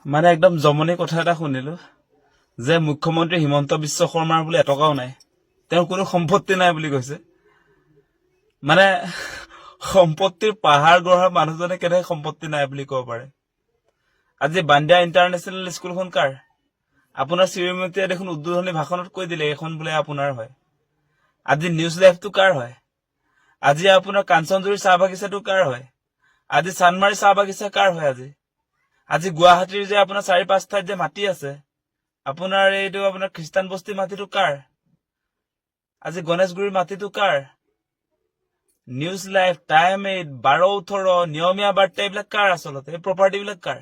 মানে একদম জমনি কথা এটা শুনিলো যে মুখ্যমন্ত্ৰী হিমন্ত বিশ্ব শৰ্মাৰ বোলে এটকাও নাই, তেওঁৰ কোনো সম্পত্তি নাই বুলি কৈছে। মানে সম্পত্তিৰ পাহাৰ গঢ়া মানুহজনে কেনেকৈ সম্পত্তি নাই বুলি ক'ব পাৰে? আজি বান্দিয়া ইণ্টাৰনেশ্যনেল স্কুলখন কাৰ? আপোনাৰ শ্ৰীমতীয়ে দেখোন উদ্বোধনী ভাষণত কৈ দিলে এইখন বোলে আপোনাৰ হয়। আজি নিউজ লাইভটো কাৰ হয়? আজি আপোনাৰ কাঞ্চনজুৰি চাহ বাগিচাটো কাৰ হয়? আজি চানমাৰী চাহ বাগিচা কাৰ হয়? আজি গুৱাহাটীৰ যে আপোনাৰ 4-5 ঠাইত যে মাটি আছে, আপোনাৰ এইটো আপোনাৰ খ্ৰীষ্টান বস্তি মাটিটো কাৰ? আজি গণেশগুৰিৰ মাটিটো কাৰ? নিউজ লাইভ, টাইম 8, 12-18, নিয়মীয়া বাৰ্তা এইবিলাক কাৰ? আচলতে এই প্ৰপাৰ্টি বিলাক কাৰ?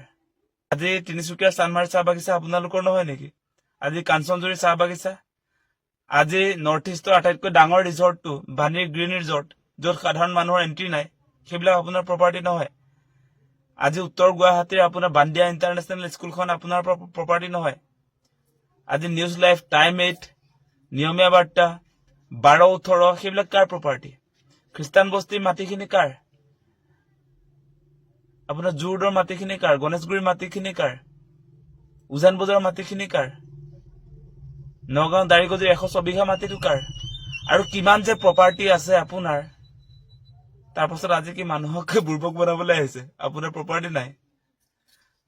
আজি তিনিচুকীয়াৰ চানমাৰী চাহ বাগিচা আপোনালোকৰ নহয় নেকি? আজি কাঞ্চনজুৰি চাহ বাগিচা, আজি নৰ্থ ইষ্টৰ আটাইতকৈ ডাঙৰ ৰিজৰ্টটো বাণীৰ গ্ৰীণ ৰিজৰ্ট, য'ত সাধাৰণ মানুহৰ এন্ট্ৰি নাই, সেইবিলাক আপোনাৰ প্ৰপাৰ্টি নহয়। আজি উত্তৰ গুৱাহাটীৰ আপোনাৰ বান্দিয়া ইণ্টাৰনেশ্যনেল স্কুলখন আপোনাৰ প্ৰপাৰ্টি নহয়। আজি নিউজ লাইভ, টাইম 8, নিয়মীয়া বাৰ্তা, 12-18, সেইবিলাক কাৰ প্ৰপাৰ্টি? খ্ৰীষ্টান বস্তিৰ মাটিখিনি কাৰ? আপোনাৰ জোৰদৰ মাটিখিনি কাৰ? গণেশগুৰিৰ মাটিখিনি কাৰ? উজান বজাৰৰ মাটিখিনি কাৰ? নগাঁও দাৰিগজিৰ 100 বিঘা মাটিটো কাৰ? আৰু কিমান যে প্ৰপাৰ্টি আছে আপোনাৰ, তাৰ পাছত আজি কি মানুহক বুৰ্বক বনাবলৈ আহিছে? আপোনাৰ প্ৰপাৰ্টি নাই।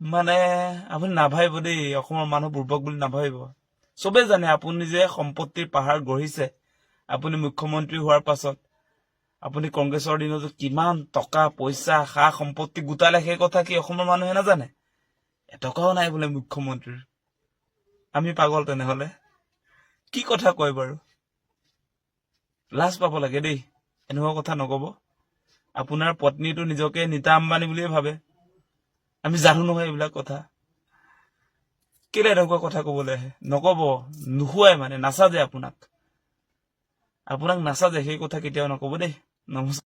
মানে আপুনি নাভাবিব দেই, অসমৰ মানুহ বুৰ্বক বুলি নাভাবিব। চবে জানে আপুনি যে সম্পত্তিৰ পাহাৰ গঢ়িছে। আপুনি মুখ্যমন্ত্ৰী হোৱাৰ পাছত আপুনি কংগ্ৰেছৰ দিনতো কিমান টকা পইচা সা সম্পত্তি গোটালে, সেই কথা কি অসমৰ মানুহে নাজানে? এটকাও নাই বোলে মুখ্যমন্ত্ৰীৰ। আমি পাগল তেনেহলে? কি কথা কয় বাৰু? লাজ পাব লাগে দেই, এনেকুৱা কথা নকব। আপোনাৰ পত্নীটো নিজকে নীতা আম্বানী বুলিয়ে ভাবে। আমি জানো নহয় এইবিলাক কথা। কেলে এনেকুৱা কথা কবলৈ আহে? নকব, নুশুৱাই মানে নাচাজে আপোনাক নাচাজে, সেই কথা কেতিয়াও নকব দেই। নমস্কাৰ।